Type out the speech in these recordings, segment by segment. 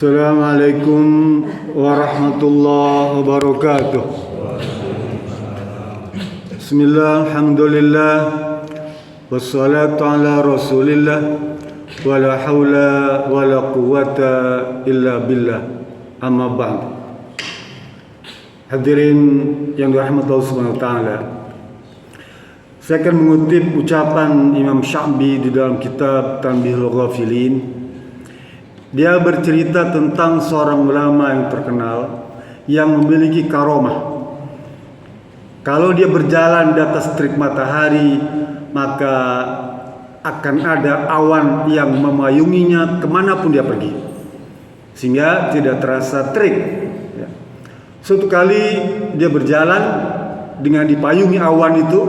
Assalamualaikum warahmatullahi wabarakatuh. Bismillah, alhamdulillah, wassalatu ala rasulillah, wala hawla wala quwata illa billah, amma ba'd. Hadirin yang dirahmati Allah Subhanahu wa taala, saya akan mengutip ucapan Imam Sya'bi di dalam kitab Tanbihul Ghafilin. Dia bercerita tentang seorang ulama yang terkenal yang memiliki karomah. Kalau dia berjalan di atas terik matahari, maka akan ada awan yang memayunginya kemanapun dia pergi, sehingga tidak terasa terik. Suatu kali dia berjalan dengan dipayungi awan itu,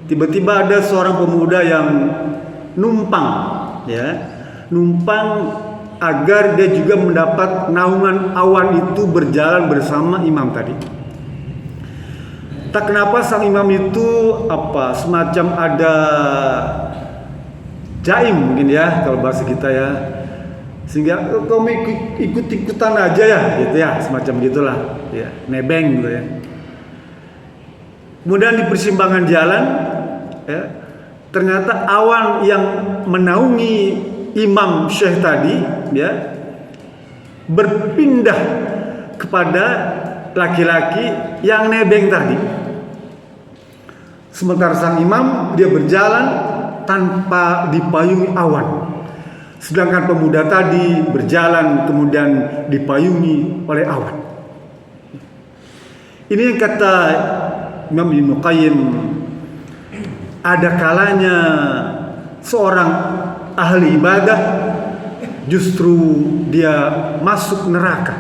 tiba-tiba ada seorang pemuda yang numpang agar dia juga mendapat naungan awan itu berjalan bersama imam tadi. Tak kenapa sang imam itu semacam ada jaim mungkin ya kalau bahasa kita ya, sehingga kamu ikut-ikutan aja ya gitu ya, semacam gitulah ya, nebeng gitu ya. Kemudian di persimpangan jalan ya, ternyata awan yang menaungi Imam Syekh tadi ya berpindah kepada laki-laki yang nebeng tadi. Sementara sang imam dia berjalan tanpa dipayungi awan, sedangkan pemuda tadi berjalan kemudian dipayungi oleh awan. Ini yang kata Imam Ibnu Qayyim, ada kalanya seorang ahli ibadah justru dia masuk neraka,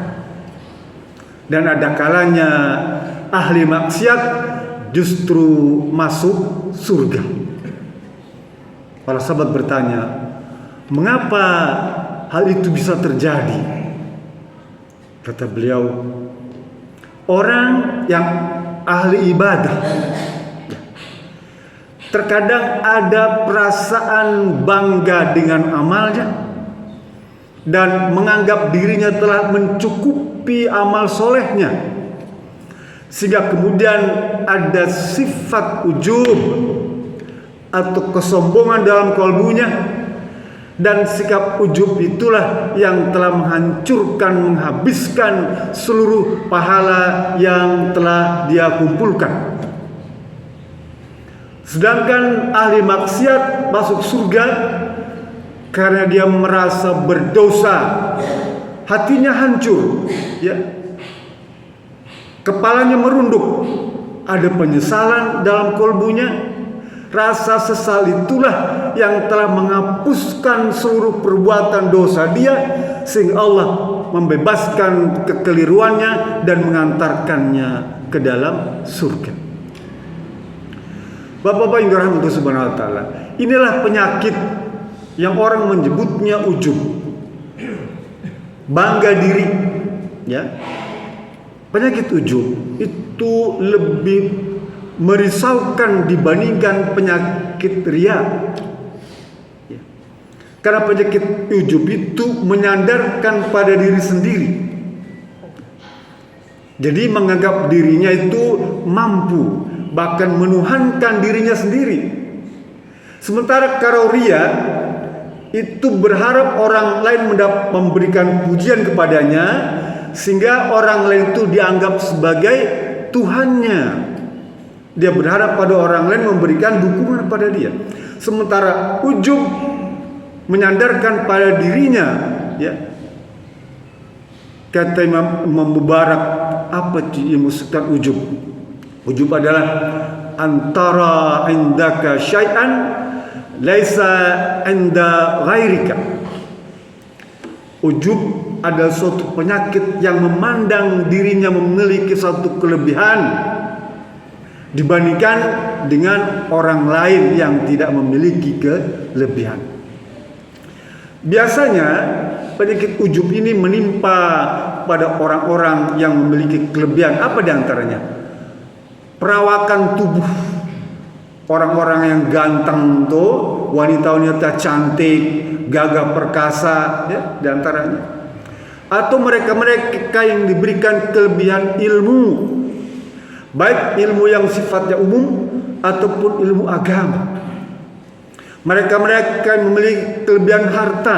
dan ada kalanya ahli maksiat justru masuk surga. Para sahabat bertanya, mengapa hal itu bisa terjadi? Kata beliau, orang yang ahli ibadah terkadang ada perasaan bangga dengan amalnya dan menganggap dirinya telah mencukupi amal solehnya, sehingga kemudian ada sifat ujub atau kesombongan dalam kalbunya, dan sikap ujub itulah yang telah menghancurkan, menghabiskan seluruh pahala yang telah dia kumpulkan. Sedangkan ahli maksiat masuk surga karena dia merasa berdosa, hatinya hancur, ya, kepalanya merunduk, ada penyesalan dalam kalbunya. Rasa sesal itulah yang telah menghapuskan seluruh perbuatan dosa dia, sehingga Allah membebaskan kekeliruannya dan mengantarkannya ke dalam surga. Bapak-bapak yang dirahmati Allah Subhanahu wa taala, inilah penyakit yang orang menyebutnya ujub, bangga diri, ya. Penyakit ujub itu lebih merisaukan dibandingkan penyakit riya. Ya. Karena penyakit ujub itu menyandarkan pada diri sendiri. Jadi menganggap dirinya itu mampu, bahkan menuhankan dirinya sendiri. Sementara kalau riya itu berharap orang lain memberikan pujian kepadanya, sehingga orang lain itu dianggap sebagai Tuhannya. Dia berharap pada orang lain memberikan dukungan pada dia. Sementara ujub menyandarkan pada dirinya, ya. Kata Imam Mubarak, apa yang maksudkan ujub? Ujub adalah antara indaka syai'an laisa inda ghairika. Ujub adalah suatu penyakit yang memandang dirinya memiliki satu kelebihan dibandingkan dengan orang lain yang tidak memiliki kelebihan. Biasanya penyakit ujub ini menimpa pada orang-orang yang memiliki kelebihan. Apa diantaranya? Perawakan tubuh. Orang-orang yang ganteng tuh, wanita-wanita cantik, gagah perkasa, ya, diantaranya. atau mereka-mereka yang diberikan kelebihan ilmu, baik ilmu yang sifatnya umum ataupun ilmu agama. Mereka-mereka yang memiliki kelebihan harta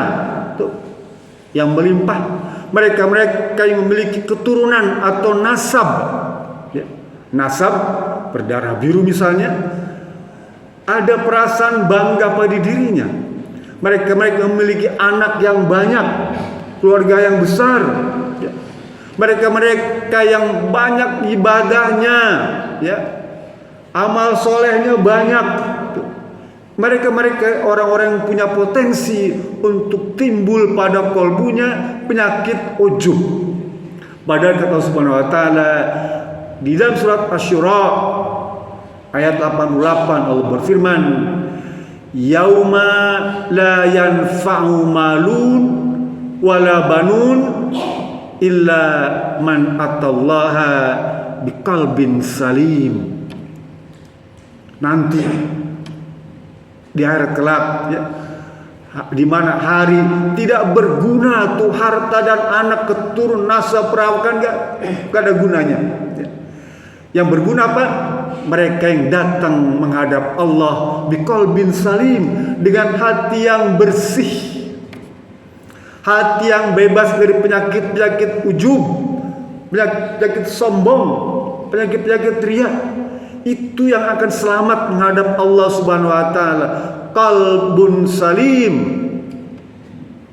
yang melimpah, mereka-mereka yang memiliki keturunan atau nasab, nasab berdarah biru misalnya, ada perasaan bangga pada dirinya. Mereka-mereka memiliki anak yang banyak, keluarga yang besar, mereka-mereka yang banyak ibadahnya, amal solehnya banyak. Mereka-mereka orang-orang yang punya potensi untuk timbul pada kalbunya penyakit ujub. Padahal kata Allah Subhanahu wa taala di dalam surat Asy-Syura ayat 88, Allah berfirman, "Yauma la yanfa'u malun wala banun illa man atallaha biqalbin salim." Nanti di akhirat kelak, di mana hari tidak berguna tuh harta dan anak, keturunan, nasab, perawakan, gak ada gunanya. Yang berguna apa? Mereka yang datang menghadap Allah biqalbin salim, dengan hati yang bersih, hati yang bebas dari penyakit-penyakit ujub, penyakit sombong, penyakit-penyakit riya. Itu yang akan selamat menghadap Allah Subhanahu wa taala, qalbun salim.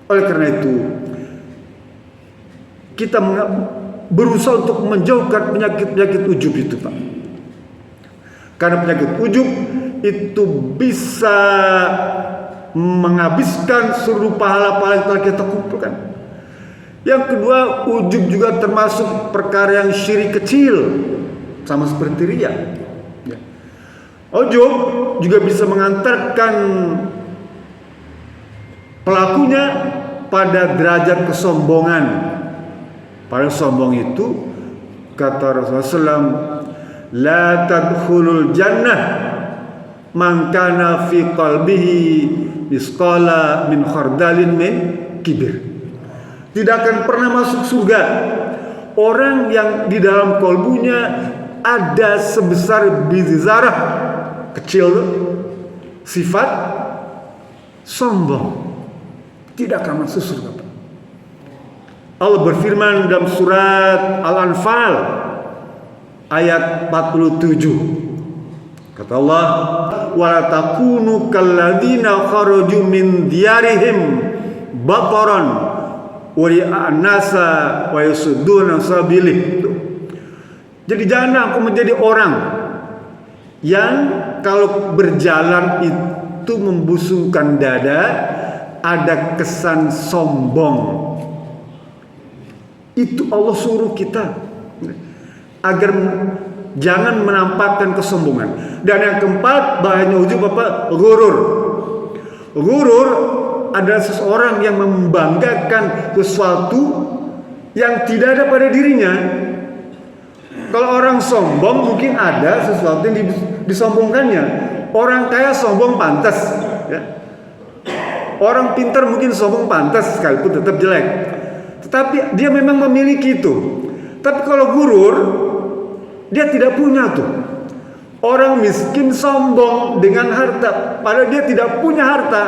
Oleh karena itu, kita berusaha untuk menjauhkan penyakit-penyakit ujub itu, Pak. Karena penyakit ujub itu bisa menghabiskan seluruh pahala-pahala yang telah kita kumpulkan. Yang kedua, ujub juga termasuk perkara yang syirik kecil, sama seperti riya. Ujub juga bisa mengantarkan pelakunya pada derajat kesombongan. Pada sombong itu, kata Rasulullah SAW, la tadkhulul jannah man kana fi qalbihi misqala min khardalin min kibir. Tidak akan pernah masuk surga orang yang di dalam kalbunya ada sebesar biji zarah kecil sifat sombong, tidak akan masuk surga. Allah berfirman dalam surat Al-Anfal ayat 47, kata Allah, wala takunu kalladzina kharaju min diyarihim bataran wa ria'an nasa wa yasudduna sabilih. Jadi jangan aku menjadi orang yang kalau berjalan itu membusungkan dada, ada kesan sombong. Itu Allah suruh kita agar jangan menampakkan kesombongan. Dan yang keempat, bahayanya ujub apa? Ghurur. Ghurur adalah seseorang yang membanggakan sesuatu yang tidak ada pada dirinya. Kalau orang sombong mungkin ada sesuatu yang disombongkannya. Orang kaya sombong pantas, Orang pintar mungkin sombong pantas, sekalipun tetap jelek. Tetapi dia memang memiliki itu. Tapi kalau ghurur, dia tidak punya tuh. Orang miskin sombong dengan harta, padahal dia tidak punya harta.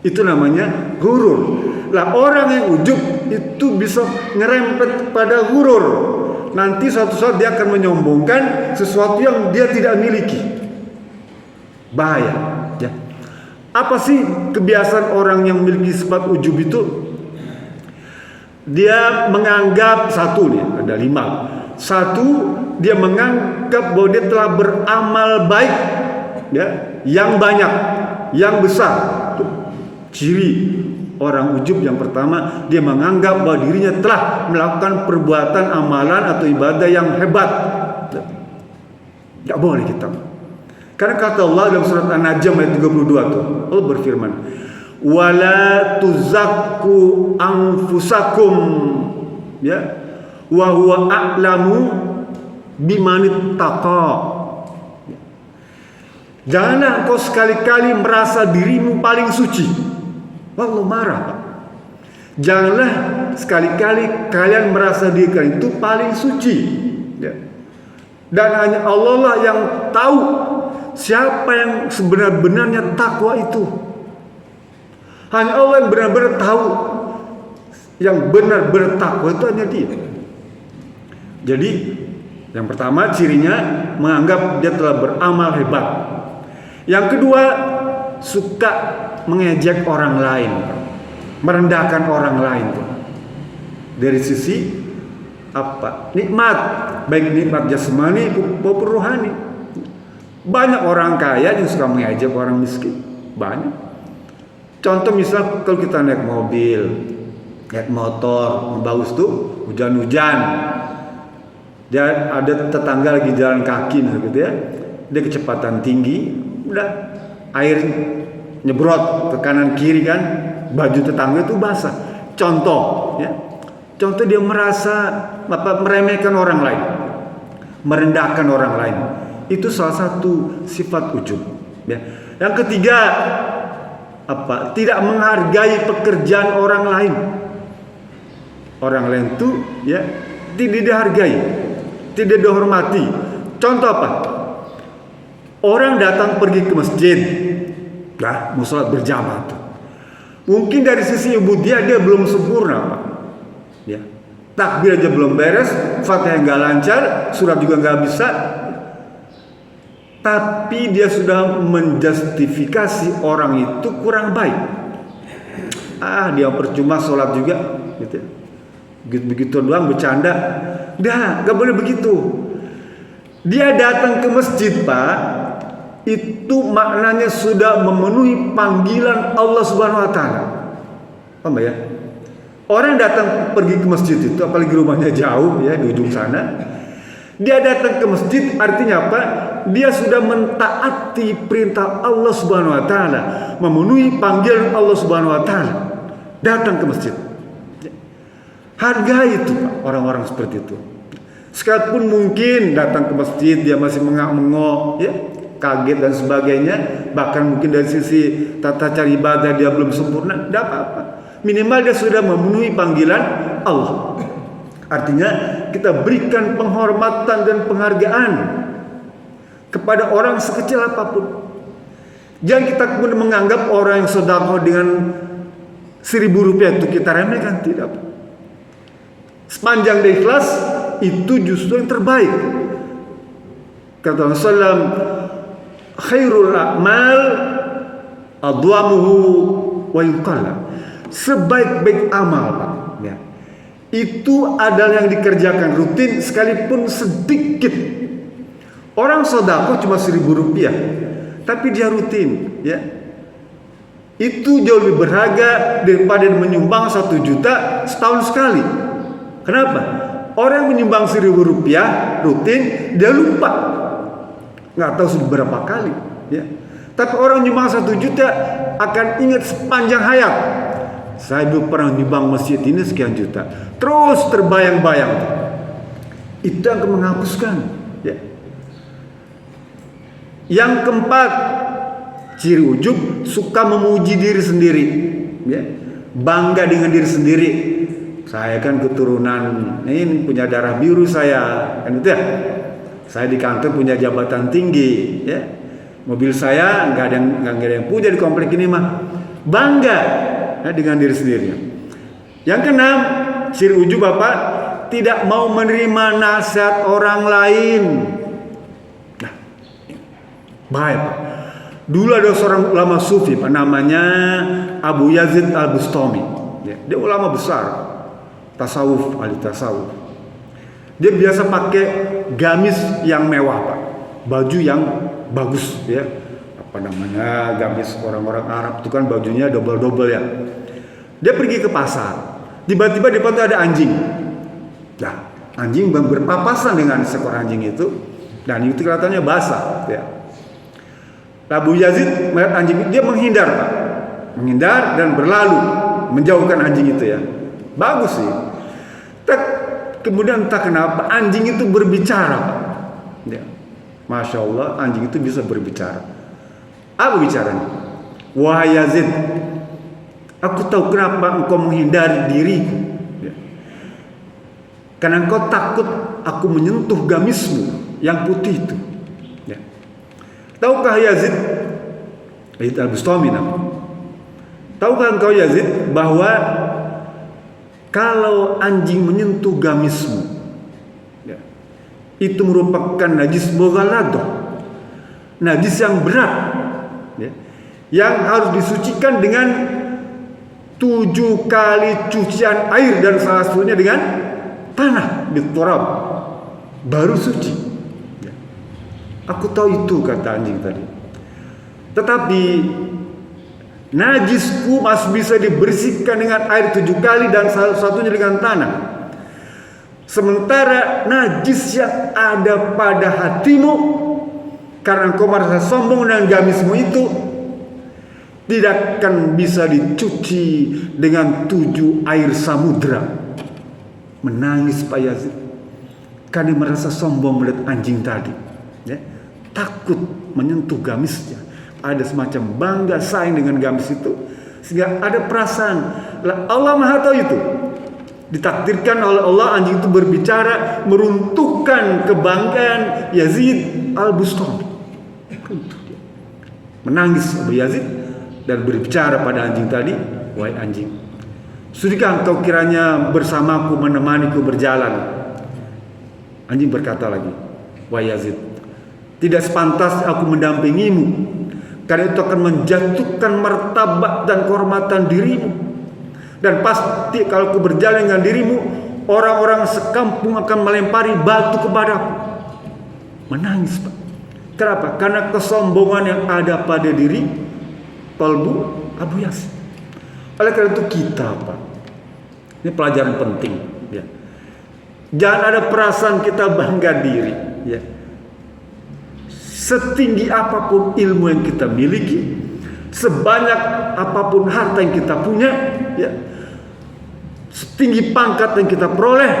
Itu namanya ghurur. Lah orang yang ujub itu bisa ngerempet pada ghurur. Nanti suatu saat dia akan menyombongkan sesuatu yang dia tidak miliki. Bahaya, ya. Apa sih kebiasaan orang yang memiliki sifat ujub itu? Dia menganggap satu nih, ada 5. Satu, dia menganggap bahwa dia telah beramal baik, yang banyak, yang besar. Ciri orang ujub yang pertama, dia menganggap bahwa dirinya telah melakukan perbuatan amalan atau ibadah yang hebat. Tidak boleh kita. Karena kata Allah dalam surat An-Najm ayat 32 tuh, Allah berfirman, wala tuzakku anfusakum, wa huwa a'lamu bimanittaqa. Janganlah kau sekali-kali merasa dirimu paling suci. Allah marah, Pak. Janganlah sekali-kali kalian merasa diri kalian itu paling suci, ya. Dan hanya Allah lah yang tahu siapa yang sebenar-benarnya takwa itu. Hanya Allah yang benar-benar tahu yang benar-benar takwa itu hanya Dia. Jadi yang pertama cirinya menganggap dia telah beramal hebat. Yang kedua, suka mengejek orang lain, merendahkan orang lain. Dari sisi apa? Nikmat, baik nikmat jasmani maupun rohani. Banyak orang kaya yang suka mengejek orang miskin. Banyak. Contoh misal kalau kita naik mobil, naik motor, bagus tuh, hujan-hujan. Dia ada tetangga lagi jalan kaki gitu ya. Dia kecepatan tinggi, udah air nyebrot ke kanan kiri kan, baju tetangga itu basah. Contoh ya. Contoh dia merasa meremehkan orang lain, merendahkan orang lain. Itu salah satu sifat ujub ya. Yang ketiga tidak menghargai pekerjaan orang lain. Orang lain itu ya tidak dihargai, tidak dihormati. Contoh apa? Orang datang pergi ke masjid, mau sholat berjamaah. Mungkin dari sisi ubudiyah dia belum sempurna, Pak. Ya, takbir aja belum beres, Fatihah nggak lancar, surat juga nggak bisa. Tapi dia sudah menjustifikasi orang itu kurang baik. Dia percuma sholat juga, gitu. Begitu doang bercanda. Dah, nggak boleh begitu. Dia datang ke masjid, Pak, itu maknanya sudah memenuhi panggilan Allah Subhanahu Wa Taala. Paham ya? Orang datang pergi ke masjid itu, apalagi rumahnya jauh ya di ujung sana. Dia datang ke masjid artinya apa? Dia sudah mentaati perintah Allah Subhanahu Wa Taala, memenuhi panggilan Allah Subhanahu Wa Taala. Datang ke masjid. Hargai itu, Pak, orang-orang seperti itu. Sekalipun mungkin datang ke masjid dia masih mengak-mengok, ya, kaget dan sebagainya, bahkan mungkin dari sisi tata cara ibadah dia belum sempurna, tidak apa-apa. Minimal dia sudah memenuhi panggilan Allah. Artinya kita berikan penghormatan dan penghargaan kepada orang sekecil apapun. Jangan kita kemudian menganggap orang yang sedekah dengan 1.000 rupiah itu kita remehkan, tidak. Sepanjang dia ikhlas, itu justru yang terbaik. Kata Rasulullah, khairul a'mal adwamuhu wa yuqalla. Sebaik-baik amal, Pak, ya, itu adalah yang dikerjakan rutin sekalipun sedikit. Orang sedekah cuma 1.000 rupiah, tapi dia rutin, ya. Itu jauh lebih berharga daripada menyumbang 1 juta setahun sekali. Kenapa? Orang menyumbang 1.000 rupiah rutin, dia lupa, nggak tahu sudah berapa kali, ya. Tapi orang menyumbang 1 juta akan ingat sepanjang hayat. Saya dulu pernah nyumbang masjid ini sekian juta, terus terbayang-bayang. Itu yang akan menghapuskan, ya. Yang keempat, ciri ujub, suka memuji diri sendiri, ya. Bangga dengan diri sendiri. Saya kan keturunan ini, punya darah biru saya, kan itu ya. Saya di kantor punya jabatan tinggi, ya. Mobil saya nggak ada yang punya di komplek ini mah. Bangga, ya, dengan diri sendiri. Yang keenam, ciri ujub Bapak, tidak mau menerima nasihat orang lain. Nah, bahaya, Pak. Dulu ada seorang ulama sufi, Pak, namanya Abu Yazid Al-Bustami, ya. Dia ulama besar, tasawuf, ahli tasawuf. Dia biasa pakai gamis yang mewah, Pak, baju yang bagus, ya. Apa namanya, gamis orang-orang Arab itu kan bajunya double-double, ya. Dia pergi ke pasar, tiba-tiba di depan ada anjing. Nah, anjing berpapasan dengan seekor anjing itu, dan itu kelihatannya basah, ya. Abu Yazid melihat anjing itu, dia menghindar, Pak, menghindar dan berlalu menjauhkan anjing itu, ya. Bagus sih. Kemudian entah kenapa anjing itu berbicara, Pak, ya. Masya Allah, anjing itu bisa berbicara. Apa bicaranya? Wahai Yazid, Aku tahu kenapa engkau menghindari diriku. Ya. Karena engkau takut aku menyentuh gamismu yang putih itu. Ya. Tahukah Yazid Al-Bustami? Tahukah engkau Yazid bahwa kalau anjing menyentuh gamismu, ya, itu merupakan najis mughalladzah, najis yang berat, ya, yang harus disucikan dengan 7 kali cucian air dan salah satunya dengan tanah biturab, baru suci. Ya. Aku tahu itu, kata anjing tadi. Tetapi najisku masih bisa dibersihkan dengan air 7 kali dan salah satunya dengan tanah. Sementara najis yang ada pada hatimu karena engkau merasa sombong dengan gamismu itu tidak akan bisa dicuci dengan 7 air samudra. Menangis Pak Yazid karena merasa sombong melihat anjing tadi, ya. Takut menyentuh gamisnya. Ada semacam bangga sayang dengan gamis itu, sehingga ada perasaan. Allah Maha tahu itu. Ditakdirkan oleh Allah anjing itu berbicara, meruntuhkan kebanggaan Yazid Al-Bustami. Menangis Abu Yazid dan berbicara pada anjing tadi, wahai anjing, sudahkah engkau kiranya bersamaku, menemaniku berjalan? Anjing berkata lagi, wahai Yazid, tidak sepantas aku mendampingimu, karena itu akan menjatuhkan martabat dan kehormatan dirimu. Dan pasti kalau aku berjalan dengan dirimu, orang-orang sekampung akan melempari batu kepadaku. Menangis Pak. Kenapa? Karena kesombongan yang ada pada diri kalbu Abu Yazid. Oleh karena itu kita, Pak, ini pelajaran penting, ya. Jangan ada perasaan kita bangga diri, ya. Setinggi apapun ilmu yang kita miliki, sebanyak apapun harta yang kita punya, ya, setinggi pangkat yang kita peroleh,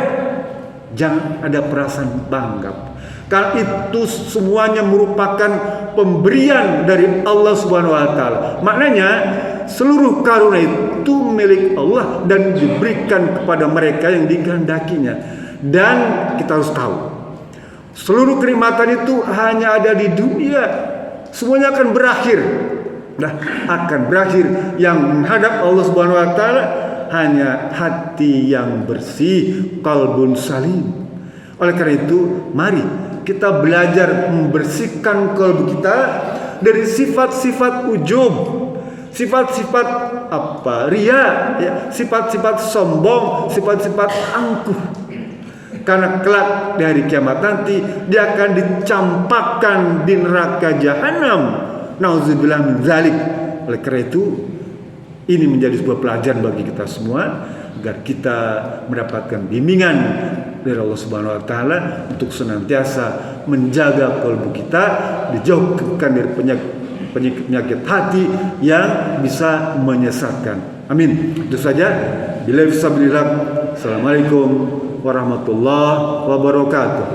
jangan ada perasaan bangga. Karena itu semuanya merupakan pemberian dari Allah Subhanahu wa taala. Maknanya seluruh karunia itu milik Allah dan diberikan kepada mereka yang dikehendakinya. Dan kita harus tahu, seluruh kenikmatan itu hanya ada di dunia. Semuanya akan berakhir. Nah, akan berakhir. Yang menghadap Allah Subhanahu wa taala hanya hati yang bersih, qalbun salim. Oleh karena itu, mari kita belajar membersihkan kalbu kita dari sifat-sifat ujub, sifat-sifat ria, ya, sifat-sifat sombong, sifat-sifat angkuh. Karena kelak dari kiamat nanti dia akan dicampakkan di neraka jahanam. Nauzubillah min dzalik. Oleh karena itu, ini menjadi sebuah pelajaran bagi kita semua agar kita mendapatkan bimbingan dari Allah Subhanahu wa taala untuk senantiasa menjaga kalbu kita, dijauhkan dari penyakit hati yang bisa menyesatkan. Amin. Itu saja. Billahi fisabilillah. Assalamualaikum warahmatullahi wabarakatuh.